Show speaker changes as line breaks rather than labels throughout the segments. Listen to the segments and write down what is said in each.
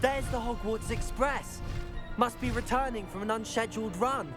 There's the Hogwarts Express. Must be returning from an unscheduled run.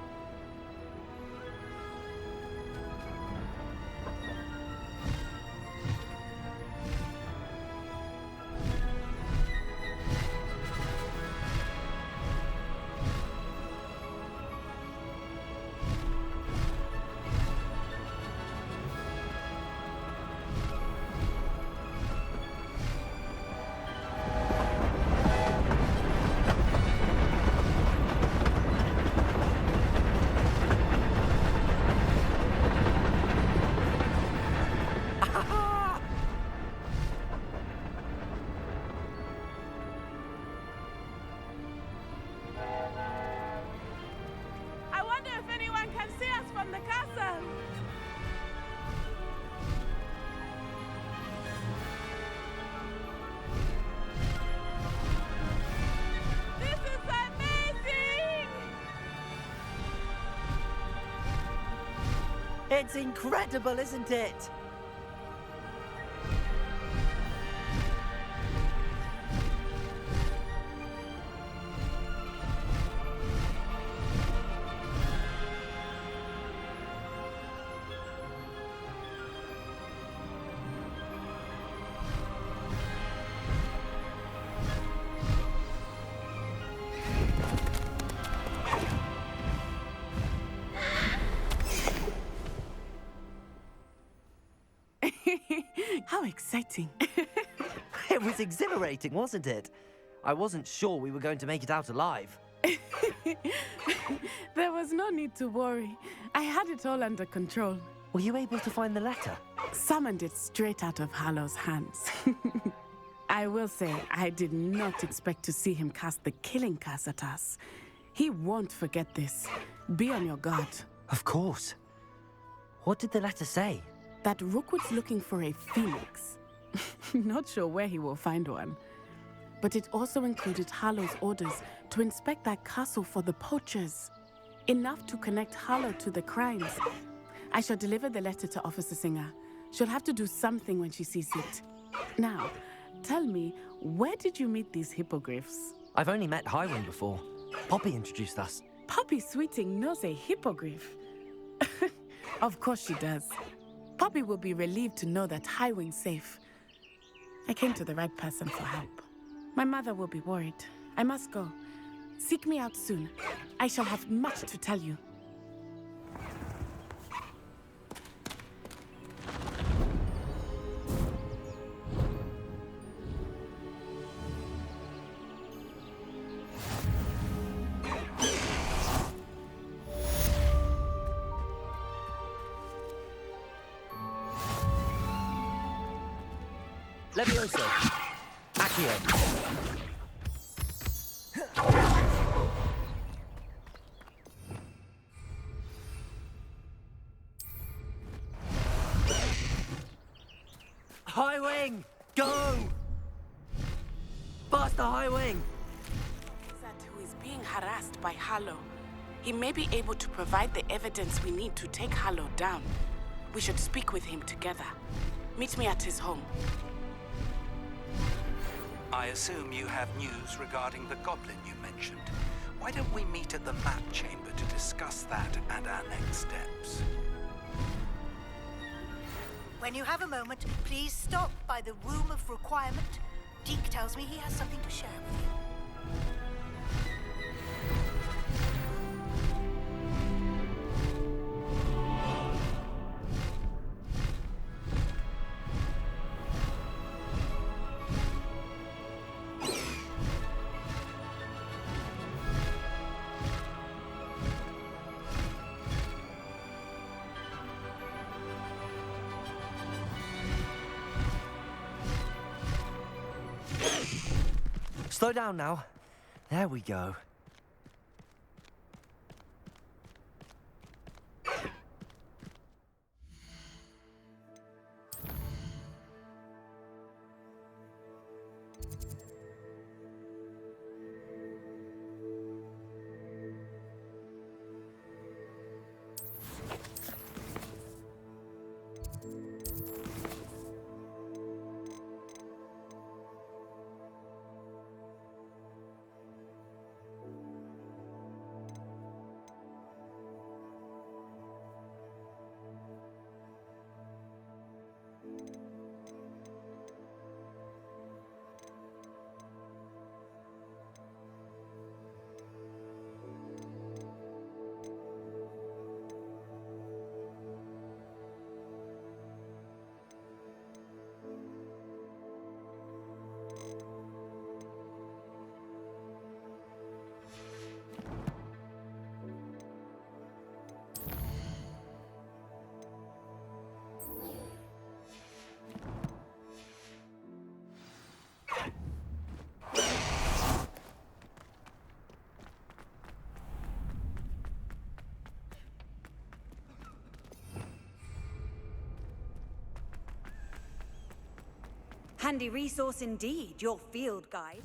It's incredible, isn't it?
How exciting.
It was exhilarating, wasn't it? I wasn't sure we were going to make it out alive.
There was no need to worry. I had it all under control.
Were you able to find the letter?
Summoned it straight out of Hallow's hands. I will say, I did not expect to see him cast the killing curse at us. He won't forget this. Be on your guard.
Of course. What did the letter say?
That Rookwood's looking for a phoenix. Not sure where he will find one. But it also included Hallow's orders to inspect that castle for the poachers. Enough to connect Hallow to the crimes. I shall deliver the letter to Officer Singer. She'll have to do something when she sees it. Now, tell me, where did you meet these hippogriffs?
I've only met Highwing before. Poppy introduced us.
Poppy Sweeting knows a hippogriff. Of course she does. Poppy will be relieved to know that Highwing's safe. I came to the right person for help. My mother will be worried. I must go. Seek me out soon. I shall have much to tell you.
Levioso. Accio. Highwing! Go! Faster, Highwing!
That who is being harassed by Hallow. He may be able to provide the evidence we need to take Hallow down. We should speak with him together. Meet me at his home.
I assume you have news regarding the goblin you mentioned. Why don't we meet at the map chamber to discuss that and our next steps?
When you have a moment, please stop by the Room of Requirement. Deke tells me he has something to share with you.
Slow down now. There we go.
handy resource indeed, your field guide.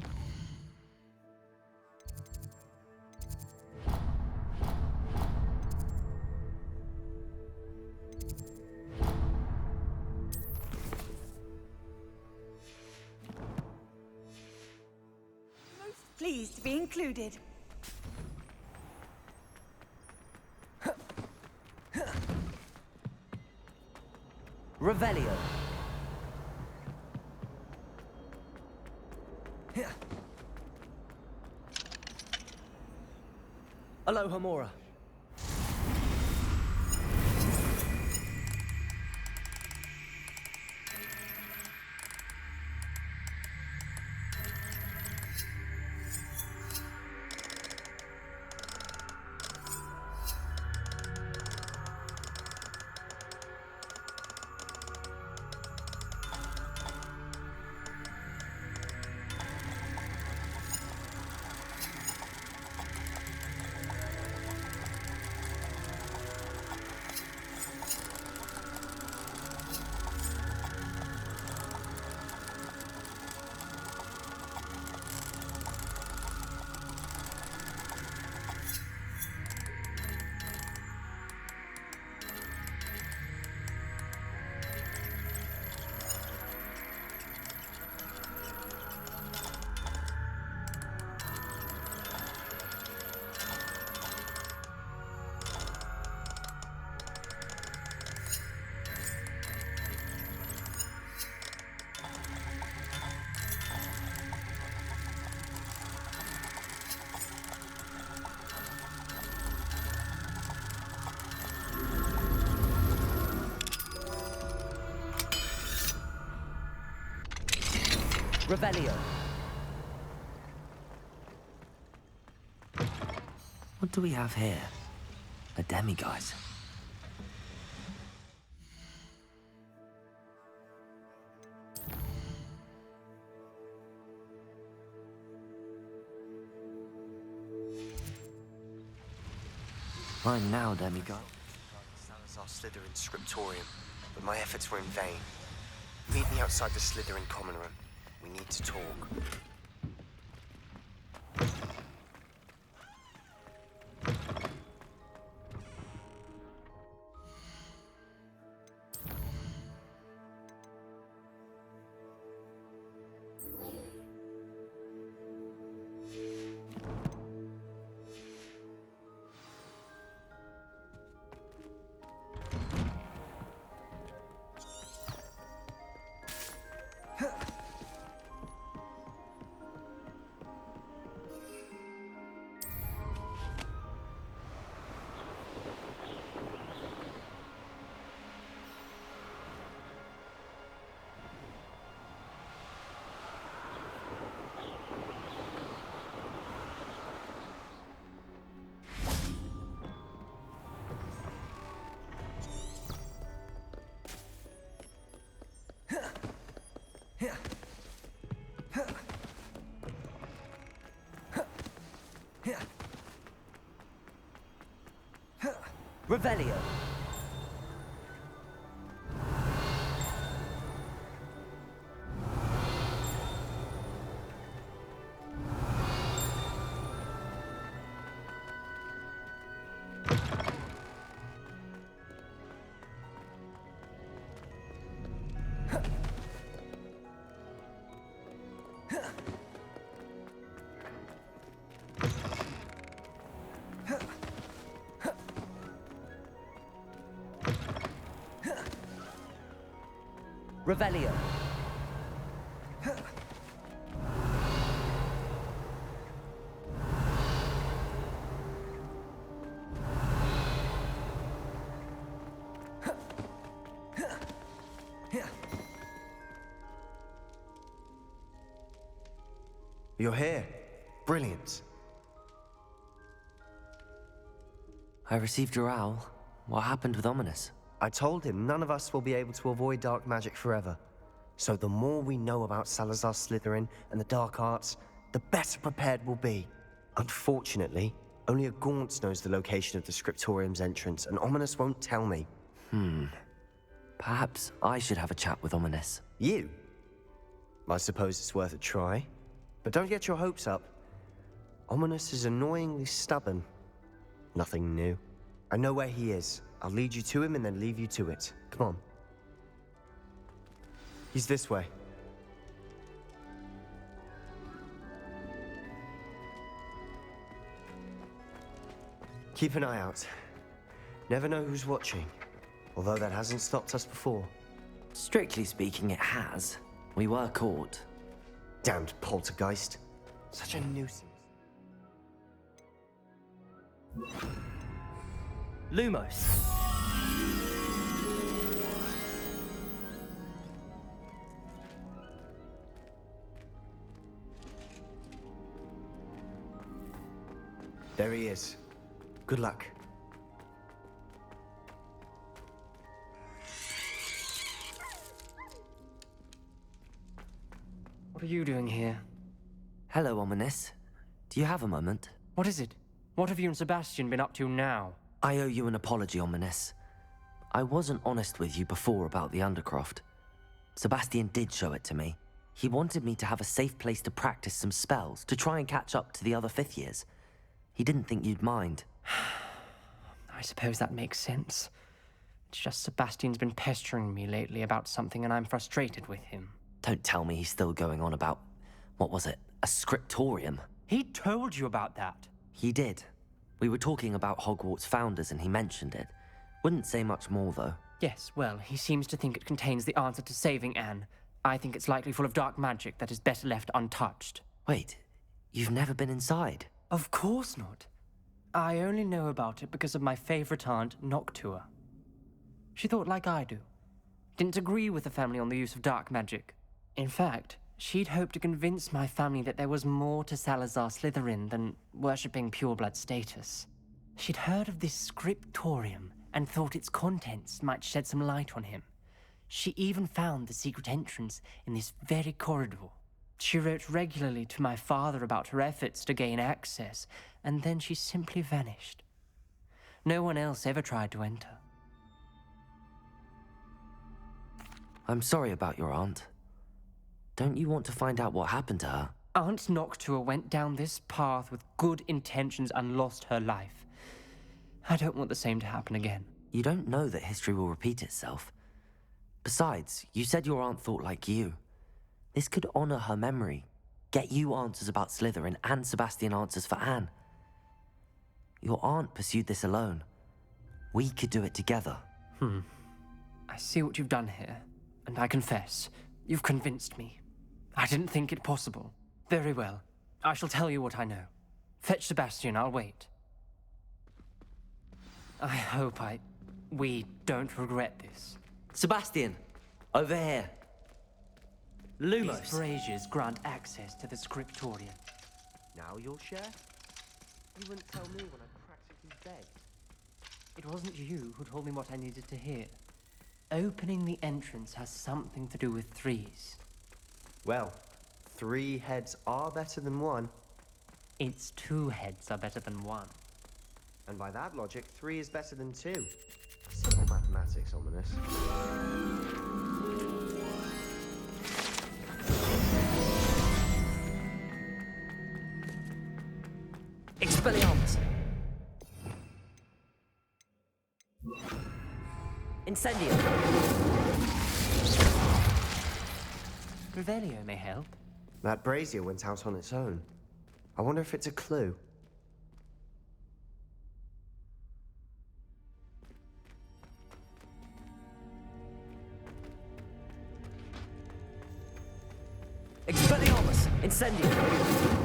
Most pleased to be included.
Revelio. Aloha Mora. Revelio. What do we have here? A demiguise. Fine now, demiguise.
Salazar Slytherin scriptorium, but my efforts were in vain. Meet me outside the Slytherin common room. We need to talk.
Revelio. Revelio.
You're here. Brilliant.
I received your owl. What happened with Ominous?
I told him none of us will be able to avoid dark magic forever. So the more we know about Salazar Slytherin and the dark arts, the better prepared we'll be. Unfortunately, only a Gaunt knows the location of the Scriptorium's entrance, and Ominous won't tell me.
Perhaps I should have a chat with Ominous.
You? I suppose it's worth a try. But don't get your hopes up. Ominous is annoyingly stubborn. Nothing new. I know where he is. I'll lead you to him and then leave you to it. Come on. He's this way. Keep an eye out. Never know who's watching. Although that hasn't stopped us before.
Strictly speaking, it has. We were caught.
Damned poltergeist. Such a nuisance.
Lumos.
There he is. Good luck.
What are you doing here?
Hello, Ominous. Do you have a moment?
What is it? What have you and Sebastian been up to now?
I owe you an apology, Ominous. I wasn't honest with you before about the Undercroft. Sebastian did show it to me. He wanted me to have a safe place to practice some spells, to try and catch up to the other fifth years. He didn't think you'd mind.
I suppose that makes sense. It's just Sebastian's been pestering me lately about something and I'm frustrated with him.
Don't tell me he's still going on about, what was it, a scriptorium?
He told you about that.
He did. We were talking about Hogwarts founders and he mentioned it. Wouldn't say much more, though.
Yes, well, he seems to think it contains the answer to saving Anne. I think it's likely full of dark magic that is better left untouched.
Wait, you've never been inside?
Of course not. I only know about it because of my favorite aunt, Noctua. She thought like I do. Didn't agree with the family on the use of dark magic. In fact, she'd hoped to convince my family that there was more to Salazar Slytherin than worshipping pureblood status. She'd heard of this scriptorium and thought its contents might shed some light on him. She even found the secret entrance in this very corridor. She wrote regularly to my father about her efforts to gain access, and then she simply vanished. No one else ever tried to enter.
I'm sorry about your aunt. Don't you want to find out what happened to her?
Aunt Noctua went down this path with good intentions and lost her life. I don't want the same to happen again.
You don't know that history will repeat itself. Besides, you said your aunt thought like you. This could honor her memory, get you answers about Slytherin and Sebastian answers for Anne. Your aunt pursued this alone. We could do it together.
I see what you've done here, and I confess, you've convinced me. I didn't think it possible. Very well. I shall tell you what I know. Fetch Sebastian, I'll wait. I hope we don't regret this.
Sebastian, over here. Lumos.
These braziers grant access to the scriptorium.
Now you'll share? You wouldn't tell me when I practically begged.
It wasn't you who told me what I needed to hear. Opening the entrance has something to do with threes.
Well, 3 heads are better than 1.
Its 2 heads are better than 1.
And by that logic, 3 is better than 2. Simple mathematics, Ominous.
Expelliarmus! Incendio!
Revelio may help.
That brazier went out on its own. I wonder if it's a clue.
Expelliarmus! Incendio!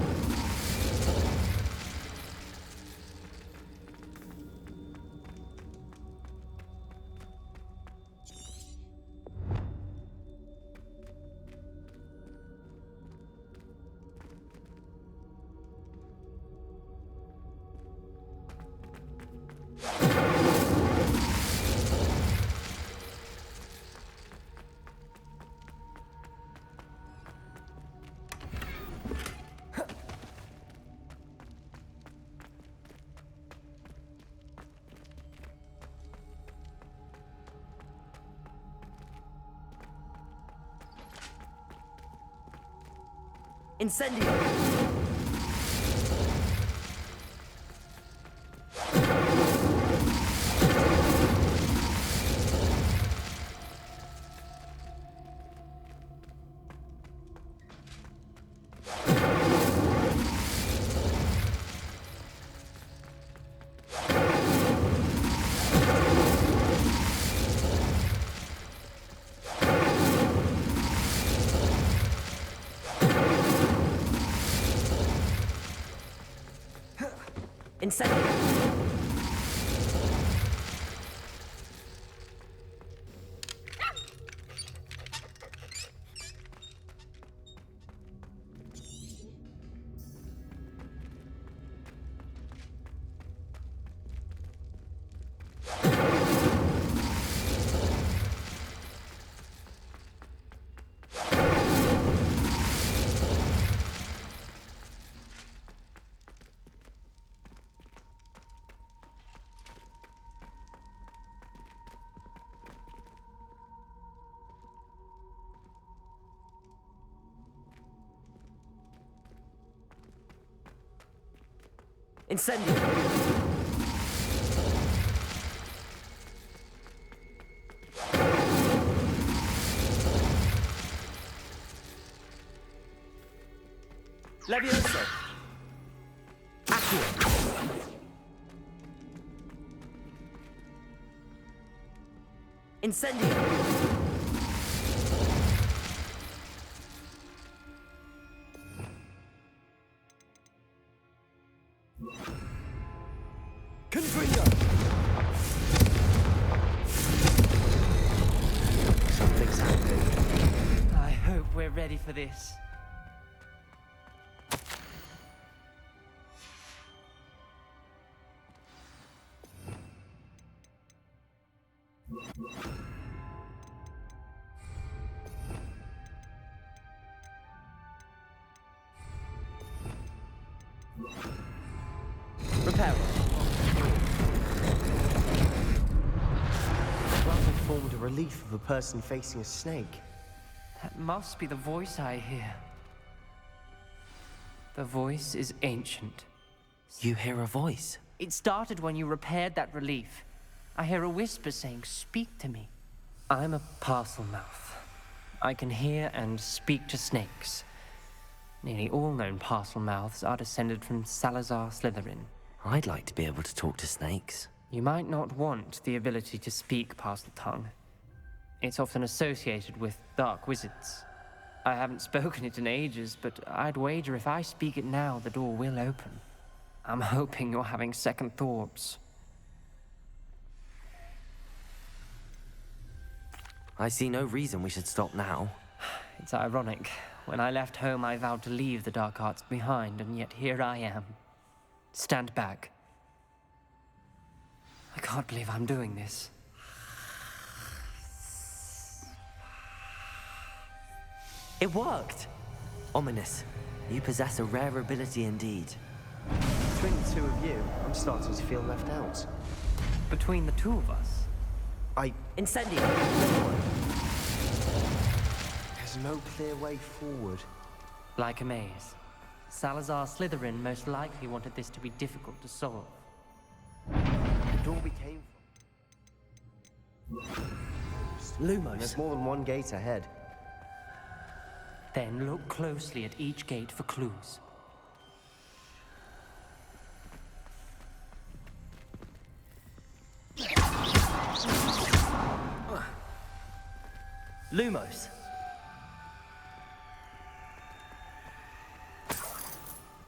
Incendio! Incendio! Incendio! Levioso! Accio! Incendio! Confringo!
Something's happening.
I hope we're ready for this.
Repair.
Rather formed a relief of a person facing a snake.
That must be the voice I hear. The voice is ancient.
You hear a voice?
It started when you repaired that relief. I hear a whisper saying, "Speak to me." I'm a parcel mouth. I can hear and speak to snakes. Nearly all known parcel mouths are descended from Salazar Slytherin.
I'd like to be able to talk to snakes.
You might not want the ability to speak parcel tongue. It's often associated with dark wizards. I haven't spoken it in ages, but I'd wager if I speak it now, the door will open. I'm hoping you're having second thoughts.
I see no reason we should stop now.
It's ironic. When I left home, I vowed to leave the dark arts behind, and yet here I am. Stand back. I can't believe I'm doing this.
It worked! Ominous. You possess a rare ability indeed.
Between the two of you, I'm starting to feel left out.
Between the two of us,
Incendio!
There's no clear way forward.
like a maze. Salazar Slytherin most likely wanted this to be difficult to solve.
The door we came from.
Lumos.
There's more than one gate ahead.
Then look closely at each gate for clues.
Lumos.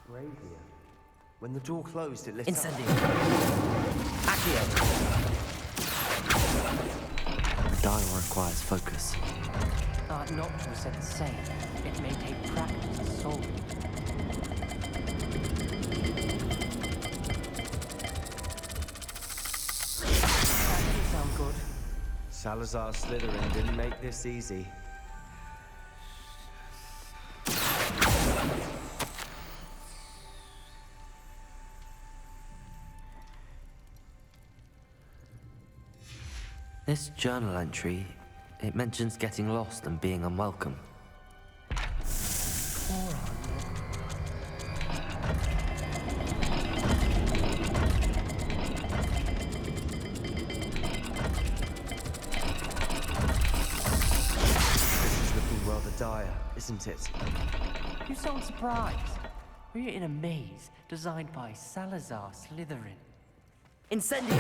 Brazier. When the door closed, it lit
Incendio.
up.
Accio. The dial requires focus.
Art Noctua said the same. It may take practice to solve it. That doesn't sound good.
Salazar Slytherin didn't make this easy.
This journal entry, it mentions getting lost and being unwelcome.
Poor Art
isn't it?
You sound surprised. We're in a maze designed by Salazar Slytherin.
Incendio!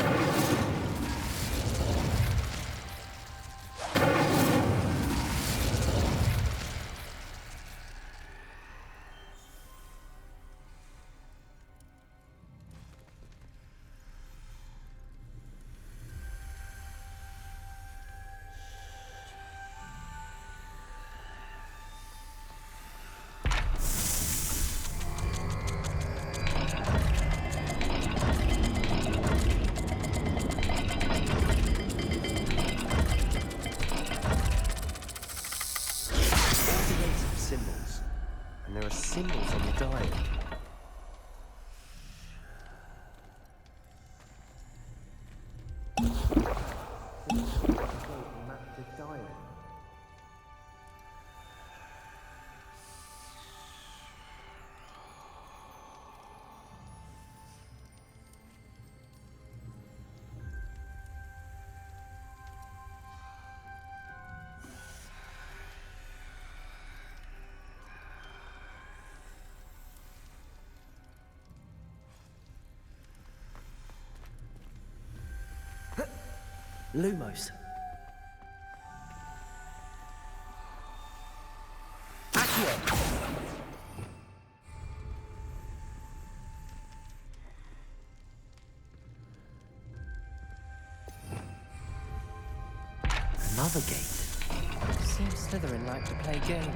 Symbols. And there are symbols on the dial.
Lumos. Accio!
Another gate.
Seems Slytherin like to play games.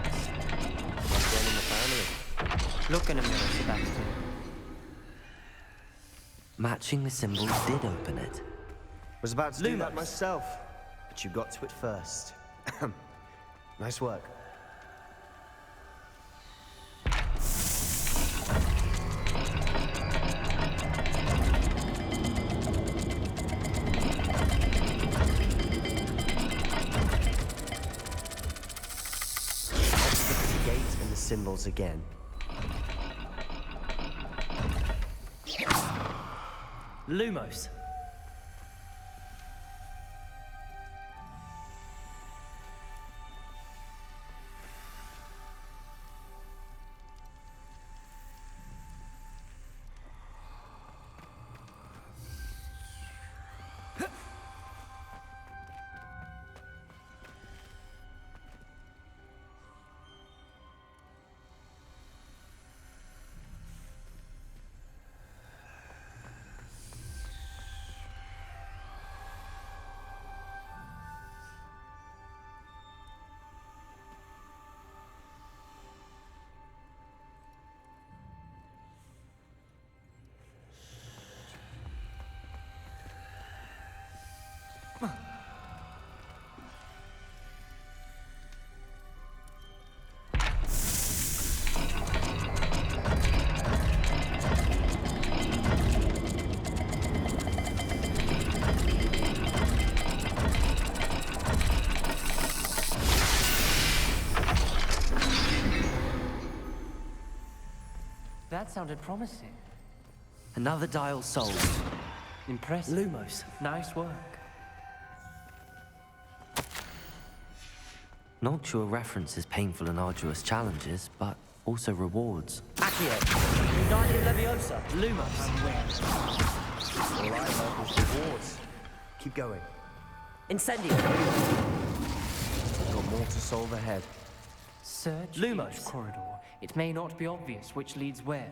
Must run in the family.
Look in a mirror, Sebastian.
Matching the symbols did open it.
Was about to do that
Lumos.
myself, but you got to it first. Nice work. Let's look at the gate and the symbols again.
Lumos.
That sounded promising.
Another dial solved.
Impressive.
Lumos.
Nice work.
Not sure references painful and arduous challenges, but also rewards.
Accio. United Leviosa. Lumos.
All I heard was rewards. Keep going.
Incendio.
Got more to solve ahead.
Search
Lumos.
each corridor. It may not be obvious which leads where.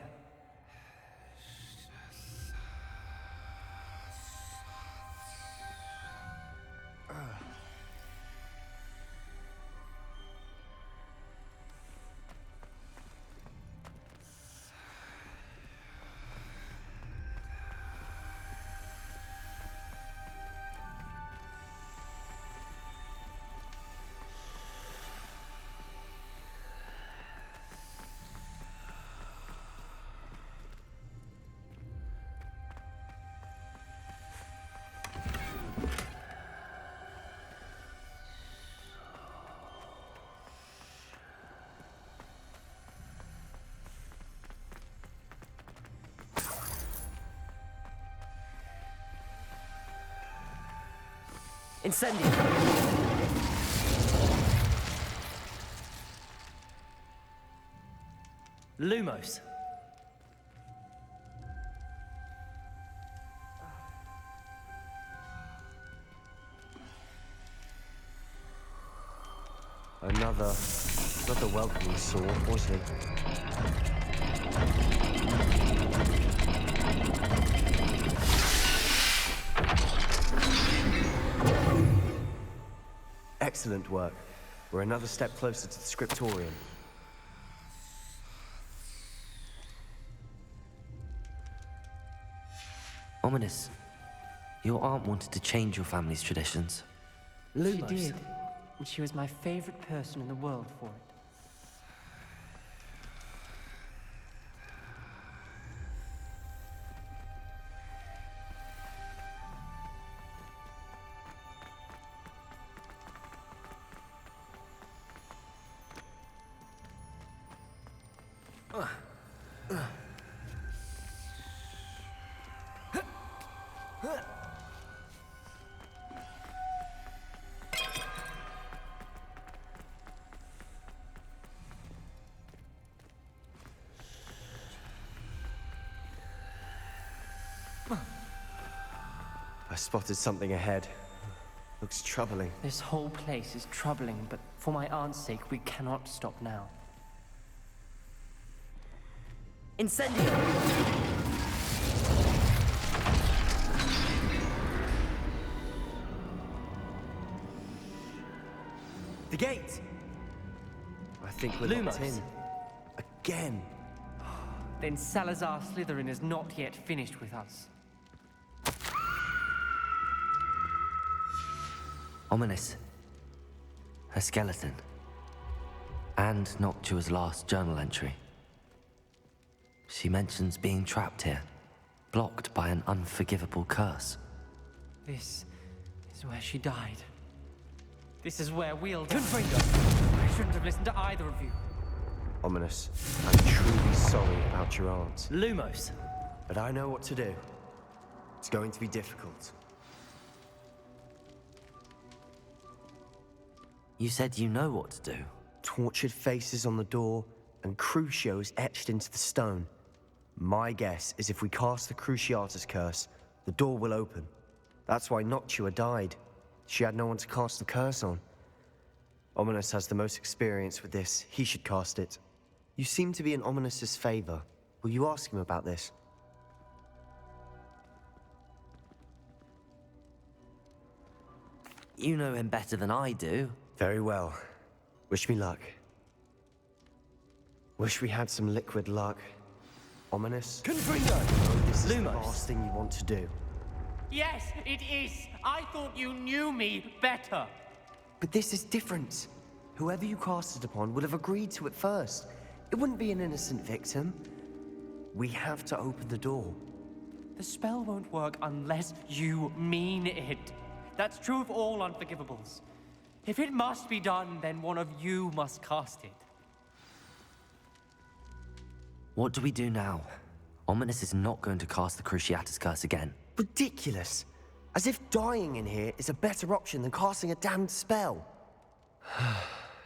Incendio. Lumos.
Another welcoming sword, was he? Excellent work. We're another step closer to the scriptorium.
Ominous, your aunt wanted to change your family's traditions.
She did, and she was my favorite person in the world for it.
I spotted something ahead. Looks troubling.
This whole place is troubling, but for my aunt's sake, we cannot stop now.
Incendio.
The gate! I think we're locked
Lumos.
in. Again!
Then Salazar Slytherin is not yet finished with us.
Ominous. Her skeleton. And Noctua's last journal entry. She mentions being trapped here, blocked by an unforgivable curse.
This is where she died. This is where we'll die. I shouldn't have listened to either of you.
Ominous, I'm truly sorry about your aunt.
Lumos.
But I know what to do. It's going to be difficult.
You said you know what to do.
Tortured faces on the door, and Crucio is etched into the stone. My guess is if we cast the Cruciatus curse, the door will open. That's why Noctua died. She had no one to cast the curse on. Ominous has the most experience with this. He should cast it. You seem to be in Ominous's favor. Will you ask him about this?
You know him better than I do.
Very well. Wish me luck. Wish we had some liquid luck. Ominous?
Confringo.
This is the
Lumos.
last thing you want to do.
Yes, it is. I thought you knew me better.
But this is different. Whoever you cast it upon would have agreed to it first. It wouldn't be an innocent victim. We have to open the door.
The spell won't work unless you mean it. That's true of all unforgivables. If it must be done, then one of you must cast it.
What do we do now? Ominous is not going to cast the Cruciatus curse again.
Ridiculous. As if dying in here is a better option than casting a damned spell.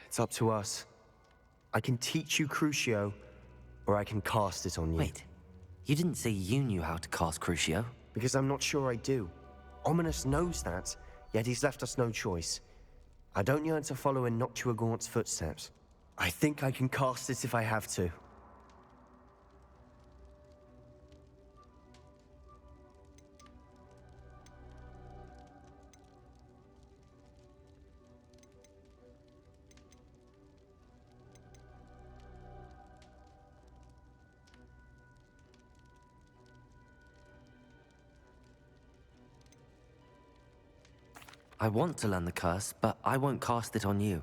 It's up to us. I can teach you Crucio, or I can cast it on you.
Wait, you didn't say you knew how to cast Crucio?
Because I'm not sure I do. Ominous knows that, yet he's left us no choice. I don't yearn to follow in Noctua Gaunt's footsteps. I think I can cast it if I have to.
I want to learn the curse, but I won't cast it on you.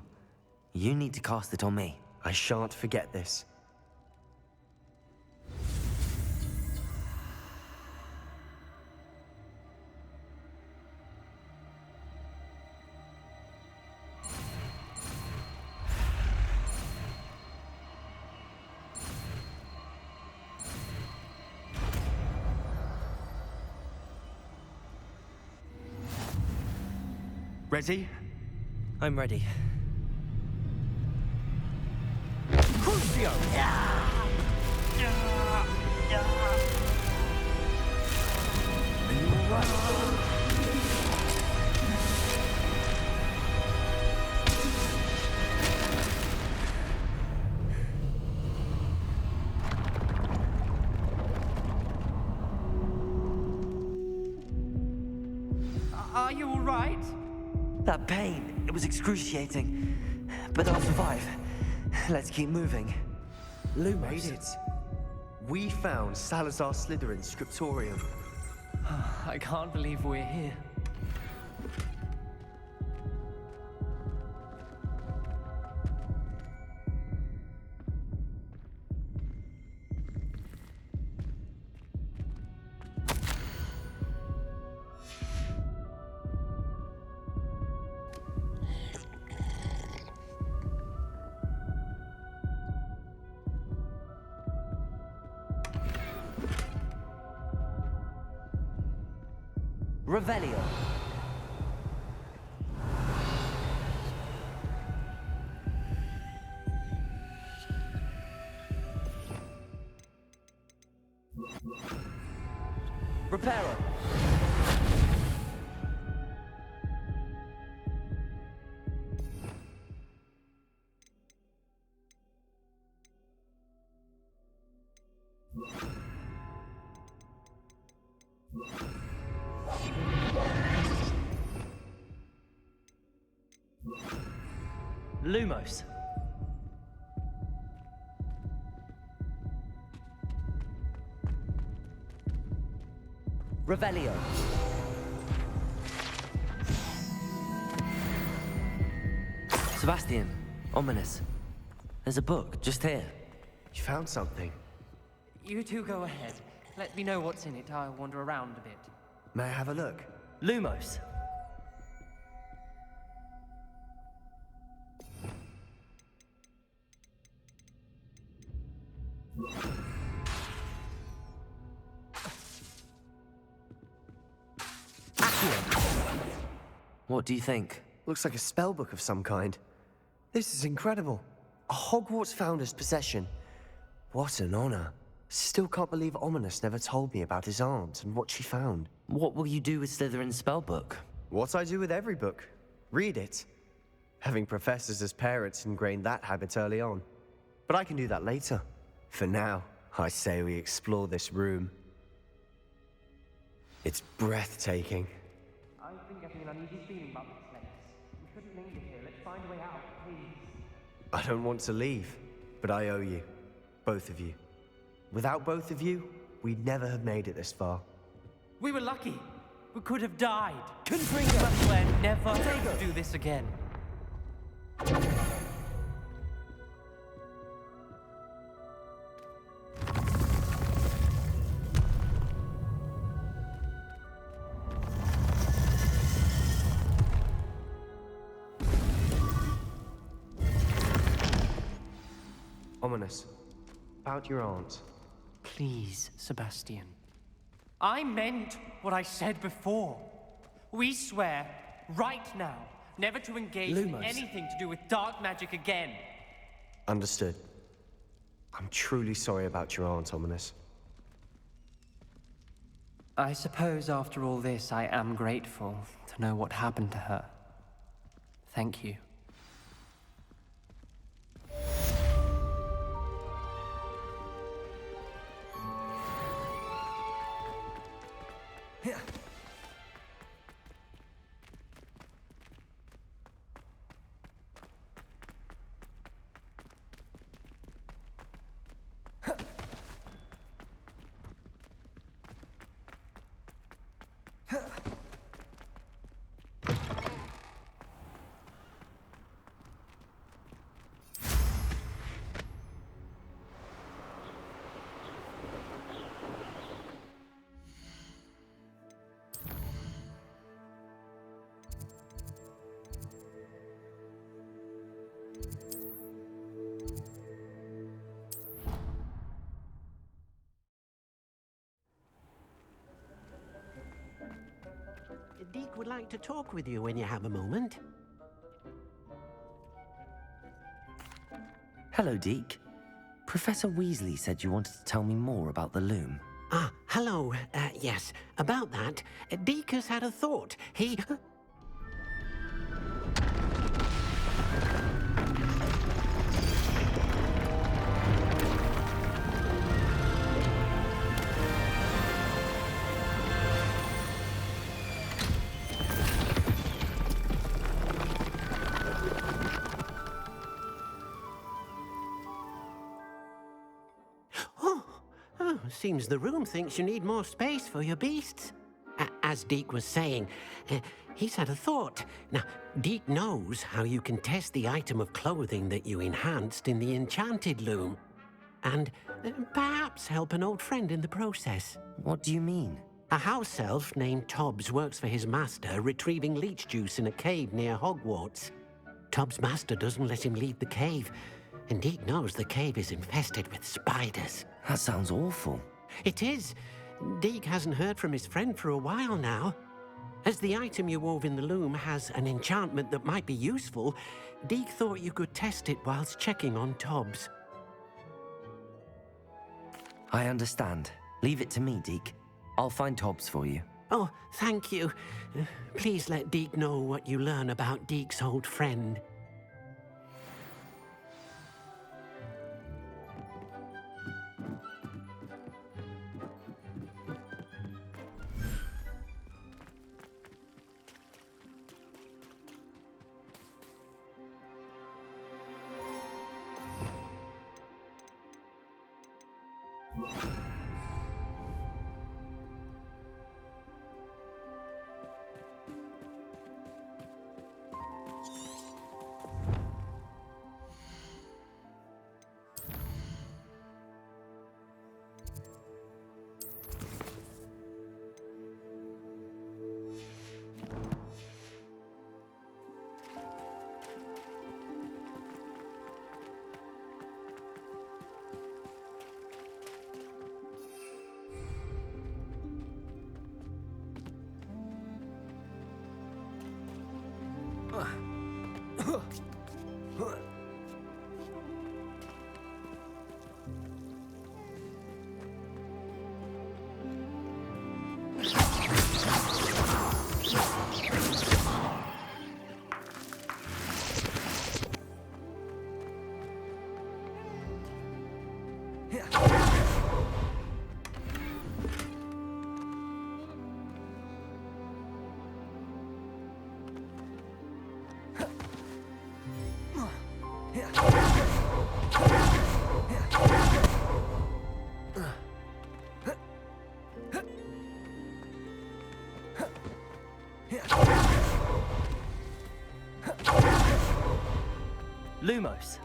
You need to cast it on me.
I shan't forget this.
Ready?
I'm ready.
Crucio!
Are you all right?
Are you all right?
That pain, it was excruciating. But I'll survive. Let's keep moving.
Made it. We found Salazar Slytherin's scriptorium.
I can't believe we're here.
Revelio. Reparo.
Lumos.
Revelio. Sebastian, ominous. There's a book just here.
You found something.
You two go ahead. Let me know what's in it. I'll wander around a bit.
May I have a look?
Lumos.
What do you think?
Looks like a spellbook of some kind. This is incredible. A Hogwarts founder's possession. What an honor. Still can't believe Ominous never told me about his aunt and what she found.
What will you do with Slytherin's spellbook?
What I do with every book. Read it. Having professors as parents ingrained that habit early on. But I can do that later. For now, I say we explore this room. It's breathtaking.
I've been getting an uneasy feeling about this place. We shouldn't linger here. Let's find a way out, please.
I don't want to leave, but I owe you. Both of you. Without both of you, we'd never have made it this far.
We were lucky. We could have died.
Confringo!
But we're never to do this again.
Ominous. About your aunt.
Please, Sebastian. I meant what I said before. We swear, right now, never to engage in
Lumos.
anything to do with dark magic again.
Understood. I'm truly sorry about your aunt, Ominous.
I suppose after all this, I am grateful to know what happened to her. Thank you.
Deke would like to talk with you when you have a moment.
Hello, Deke. Professor Weasley said you wanted to tell me more about the loom.
Ah, hello. Yes, about that, Deke has had a thought. He... Oh, seems the room thinks you need more space for your beasts. As Deke was saying, he's had a thought. Now, Deke knows how you can test the item of clothing that you enhanced in the enchanted loom. And perhaps help an old friend in the process.
What do you mean?
A house elf named Tobbs works for his master, retrieving leech juice in a cave near Hogwarts. Tobbs' master doesn't let him leave the cave, and Deke knows the cave is infested with spiders.
That sounds awful.
It is. Deke hasn't heard from his friend for a while now. As the item you wove in the loom has an enchantment that might be useful, Deke thought you could test it whilst checking on Tobbs.
I understand. Leave it to me, Deke. I'll find Tobbs for you.
Oh, thank you. Please let Deke know what you learn about Deke's old friend.
Lumos.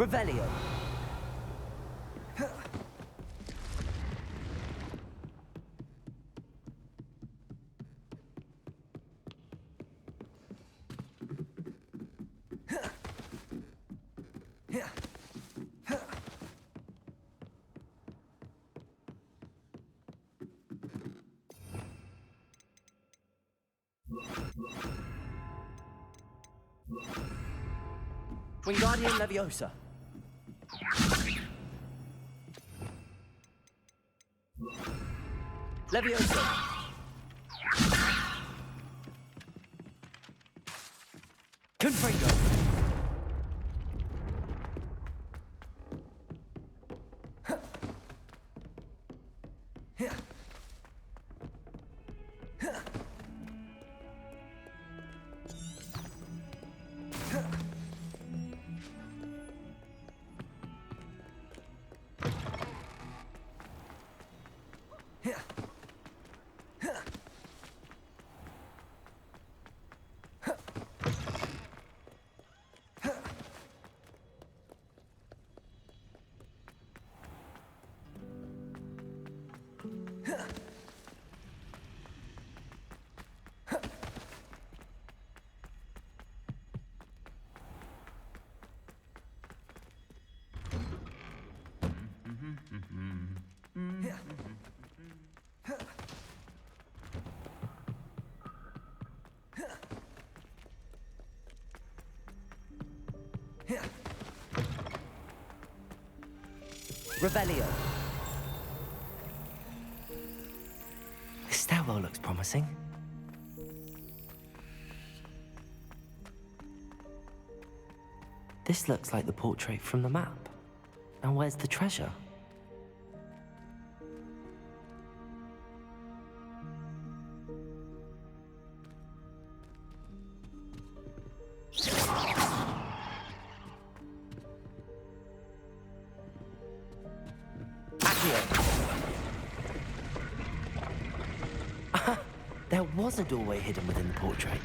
Revelio. Wingardium Leviosa. Leviosa. Confringo. Revelio. This stairwell looks promising. This looks like the portrait from the map. Now where's the treasure? There was a doorway hidden within the portrait.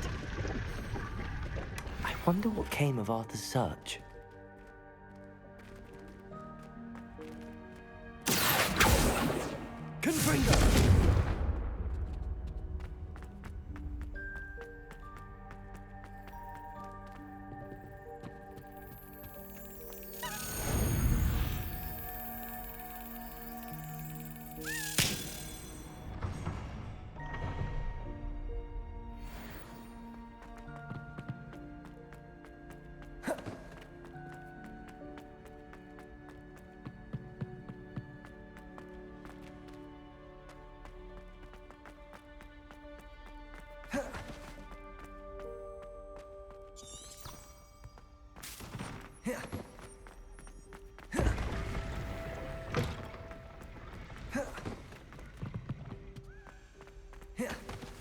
I wonder what came of Arthur's search. Confringo!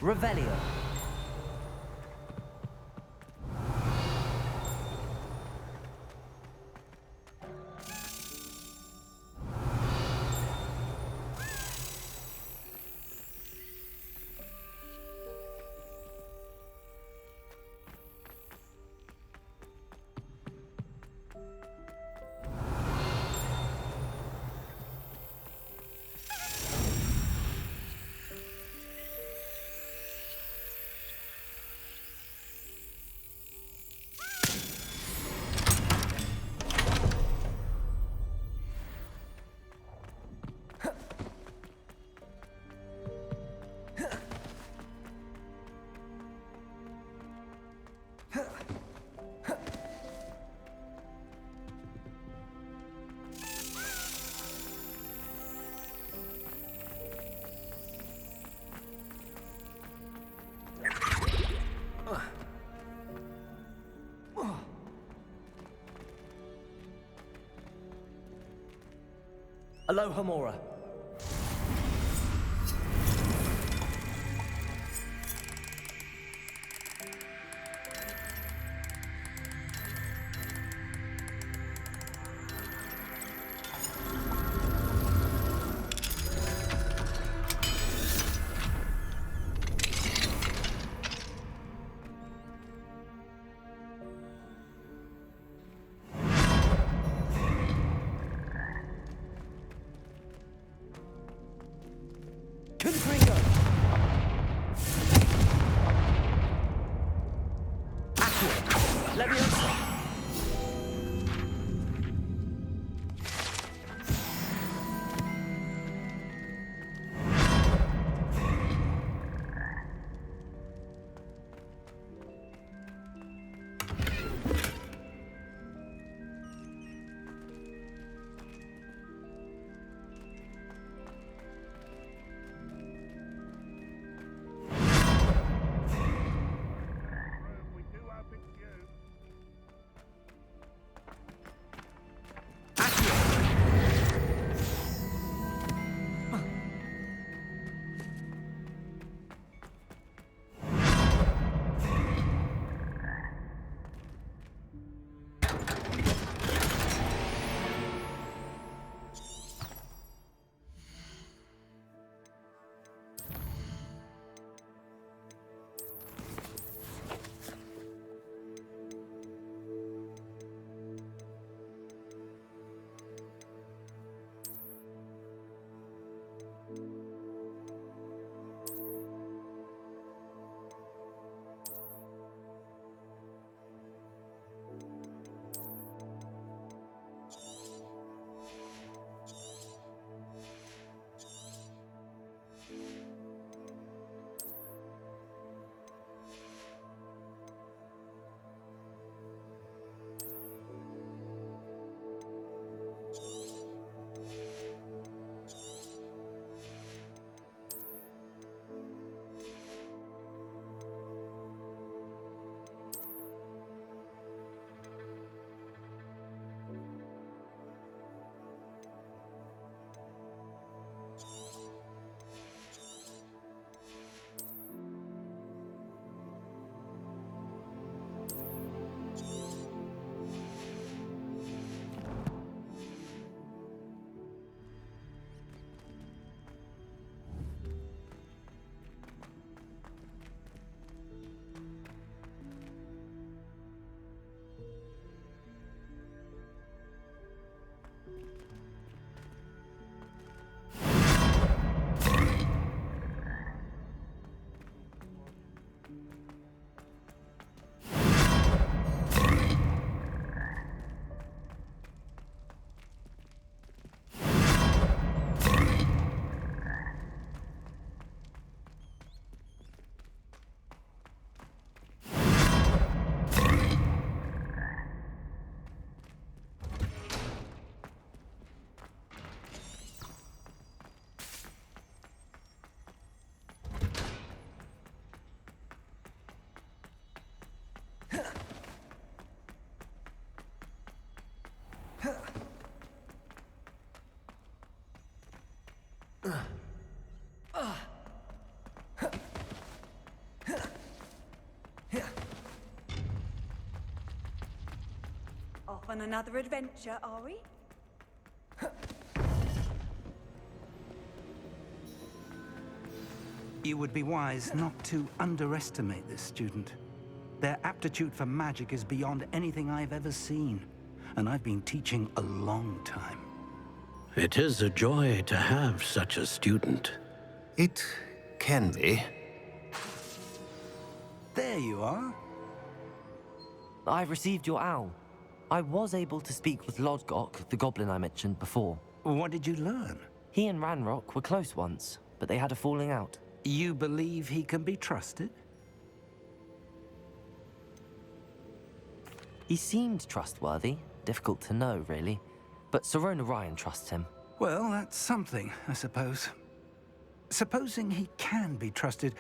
Revelio. Aloha Mora. Leviosa!
Off on another adventure, are we?
You would be wise not to underestimate this student. Their aptitude for magic is beyond anything I've ever seen, and I've been teaching a long time.
It is a joy to have such a student.
It can be.
There you are.
I've received your owl. I was able to speak with Lodgok, the goblin I mentioned before.
What did you learn?
He and Ranrock were close once, but they had a falling out.
You believe he can be trusted?
He seemed trustworthy. Difficult to know, really. But Sirona Ryan trusts him.
Well, that's something, I suppose. Supposing he can be trusted,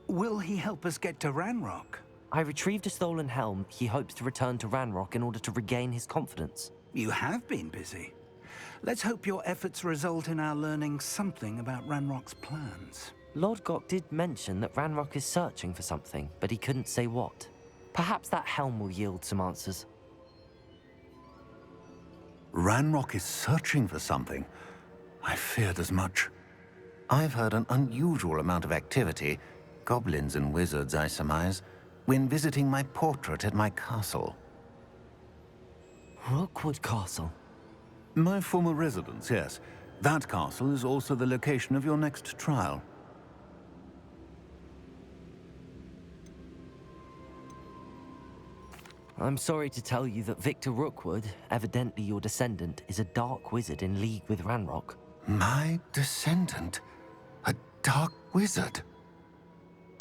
will he help us get to Ranrock?
I retrieved a stolen helm he hopes to return to Ranrock in order to regain his confidence.
You have been busy. Let's hope your efforts result in our learning something about Ranrock's plans.
Lodgok did mention that Ranrock is searching for something, but he couldn't say what. Perhaps that helm will yield some answers.
Ranrock is searching for something. I feared as much. I've heard an unusual amount of activity, goblins and wizards, I surmise, when visiting my portrait at my castle.
Rookwood Castle?
My former residence, yes. That castle is also the location of your next trial.
I'm sorry to tell you that Victor Rookwood, evidently your descendant, is a dark wizard in league with Ranrock.
My descendant? A dark wizard?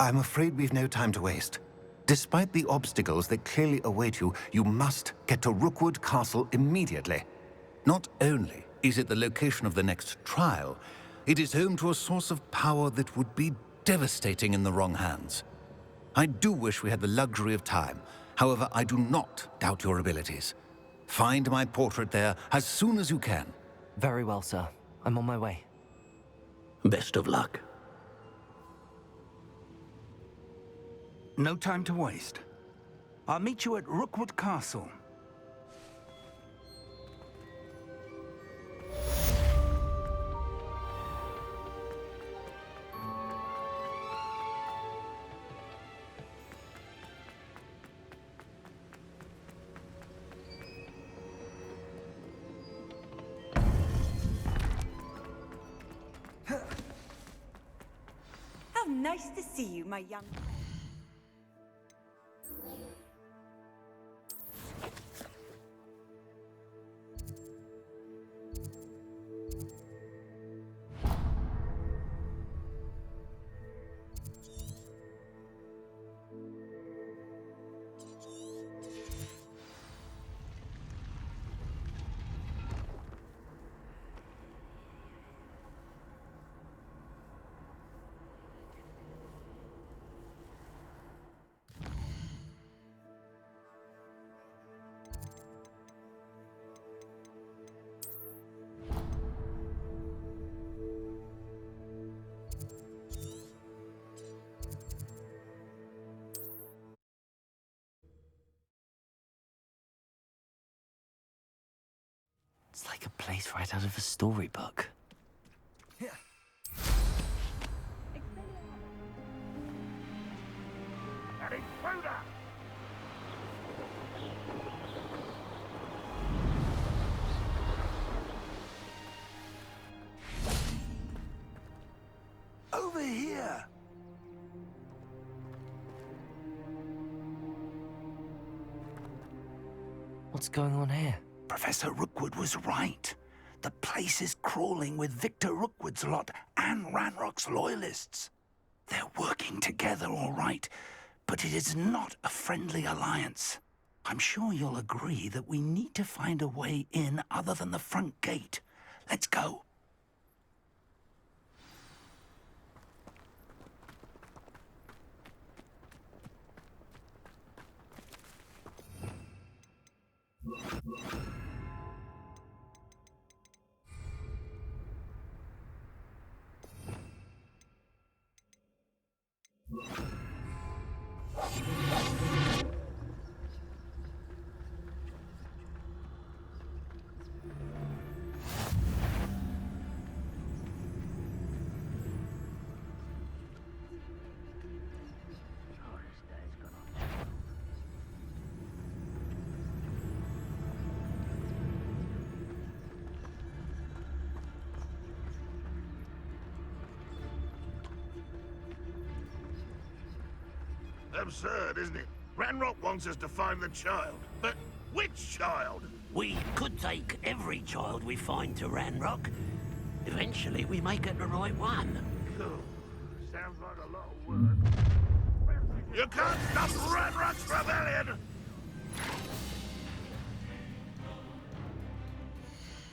I'm afraid we've no time to waste. Despite the obstacles that clearly await you, you must get to Rookwood Castle immediately. Not only is it the location of the next trial, it is home to a source of power that would be devastating in the wrong hands. I do wish we had the luxury of time. However, I do not doubt your abilities. Find my portrait there as soon as you can.
Very well, sir. I'm on my way.
Best of luck.
No time to waste. I'll meet you at Rookwood Castle.
How nice to see you, my young...
It's like a place right out of a storybook.
Over here!
What's going on here?
Professor Rookwood was right. The place is crawling with Victor Rookwood's lot and Ranrock's loyalists. They're working together, all right, but it is not a friendly alliance. I'm sure you'll agree that we need to find a way in other than the front gate. Let's go.
Absurd, isn't it? Ranrock wants us to find the child. But which child?
We could take every child we find to Ranrock. Eventually, we may get the right one.
Sounds like a lot of work. You can't stop Ranrock's rebellion!